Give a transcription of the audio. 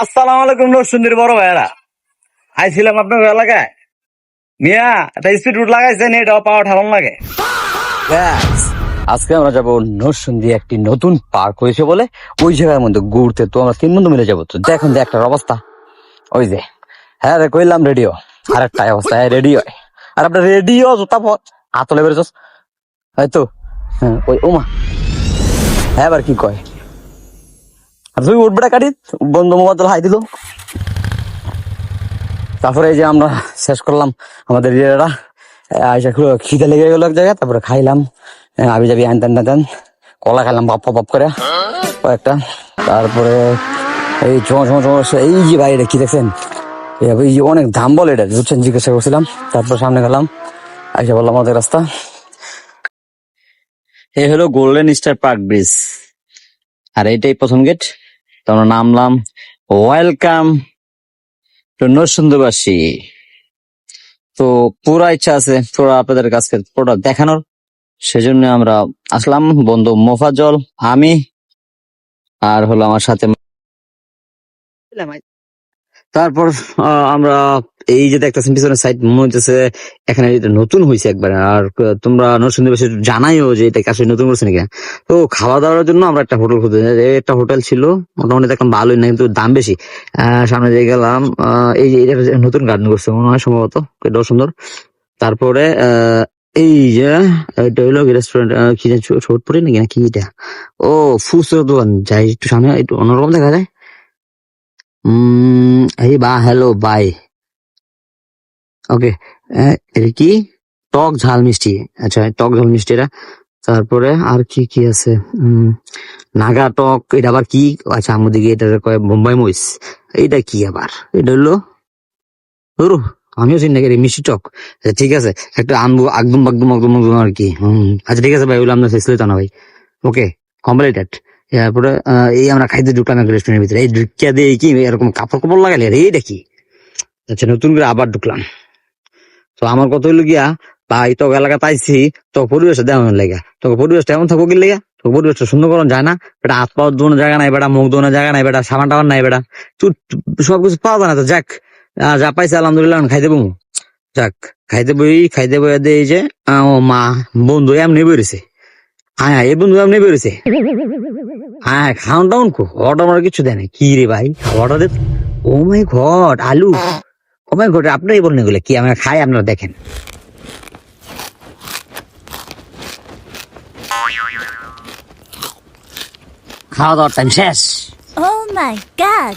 আসসালামু আলাইকুম নরসিংদীর বড় ভাইয়েরা, আইছিলাম আপনার এলাকায়। মিয়া একটা স্পিড রুট লাগাইছেন, এটাও পাওয়া ঠারণ লাগে। ব্যাস, আজকে আমরা যাবো নরসিংদী, একটি নতুন পার্ক হয়েছে বলে ওই জায়গার মধ্যে ঘুরতে। তো আমরা 3 বন্ধু মিলে যাবো। তো দেখুন যে একটা অবস্থা, ওই যে হ্যাঁ রে কইলাম রেডিও, আর একটা অবস্থা রেডিও। আর আপনার রেডিও জুতা হাতলে বেরোছ হয়তো। হ্যাঁ ওই ওমা, হ্যাঁ এবার কি কয়, আর তুই উঠবে কাটি বন্ধু মোবাইল হাই দিল। তারপরে এই যে আমরা শেষ করলাম আমাদের ইয়েরা, আইসা খিদে লেগে গেল এক জায়গায়। তারপরে খাইলাম আবি যাবি আনতেন টানতেন, কলা খাইলাম পপ পপ করে কয়েকটা। তারপরে এই এই যে ভাই এটা কি দেখছেন, এই যে অনেক দাম বলে এটা, বুঝছেন, জিজ্ঞাসা করছিলাম। তারপর সামনে গেলাম, আইসা বললাম আমাদের রাস্তা। এই হলো গোল্ডেন স্টার পার্ক ব্রিজ, আর এইটাই প্রথম গেট। তো আমরা নামলাম। ওয়েলকাম টু নরসিংদীবাসী। তো পুরা ইচ্ছা আছে পুরো আপনাদের কাছে পুরোটা দেখানোর, সেজন্য আমরা আসলাম। বন্ধু মোফাজ্জল, আমি, আর হলো আমার সাথে। তারপর আমরা এই যে দেখতেছেন পিছনের সাইড, মনে হচ্ছে এখানে এটা নতুন হয়েছে একবার। আর তোমরা নরসিংদীবাসী জানাইও যে এটা আসলে নতুন করছে নাকি। তো খাওয়া দাওয়ার জন্য আমরা একটা হোটেল খুঁজে, একটা হোটেল ছিল মোটামুটি, দেখলাম ভালোই না, কিন্তু দাম বেশি। সামনে দিয়ে গেলাম, এই যে এটা নতুন গার্ডেন করছে মনে হয় সম্ভবত, এটাও সুন্দর। তারপরে এই যে এটা হইলো রেস্টুরেন্ট, কি জানি ছোটপুরি নাকি না কি এটা, ও ফুচকার দোকান। যাই একটু সামনে, একটু অন্যরকম দেখা যায়। এই বা হ্যালো বাই, ওকে। এটা কি, টক ঝাল মিষ্টি। আচ্ছা টক ঝাল মিষ্টি এটা। তারপরে আর কি কি আছে, নাগা টক, এটা আবার কি? আচ্ছা আমাদেরকে এটা কয় বোম্বাই মরিচ। এটা কি আবার, এটা হলো আমিও চিনি নাকি মিষ্টি টক। আচ্ছা, ঠিক আছে, একটা আনবো একদম একদম একদম একদম আর কি। আচ্ছা ঠিক আছে ভাই, ওগুলো আপনার ফেসলে না ভাই। ওকে, কমপ্লিটেড। তারপরে এই আমরা খাইতে ঢুকলাম এক রেস্টুরেন্টের ভিতরে। এই ঢুকিয়া দিয়ে কি এরকম কাপড় কাপড় লাগালে রে, এটা কি? আচ্ছা নতুন করে আবার ঢুকলাম। তো আমার কথা হইলো গিয়া, ভাই তো এলাকা পাইছি, তো পরিবেশটা দেওয়ার লেগা, তো পরিবেশটা এমন থাকবো কি লেগা, তো পরিবেশটা সুন্দর করানো যায় না। বেটা হাত পাওয়ার দোনো জায়গা নাই, বেটা মুখ দোনো জায়গা নাই, বেটা সাবান টাবান নাই, বেটা সবকিছু পাওয়া যায় না। তো যাক, যা পাইছে আলহামদুলিল্লাহ খাইতে বমু। যাক, খাইতে বই এই যে ও মা, বন্ধু এমনি বেরোছে। হ্যাঁ হ্যাঁ, এই বন্ধু এমনি বেরোছে। হ্যাঁ খাওয়ান টাউন অর্ডার আমার কিছু দেয় না কি রে ভাই, অর্ডার দে। ও মাই গড, আলু। ও মাই গড, আপনারাই বলেন এগুলো কি, আমরা খাই আপনারা দেখেন। খাওয়া দাওয়ার টাইম শেষ। Oh my god!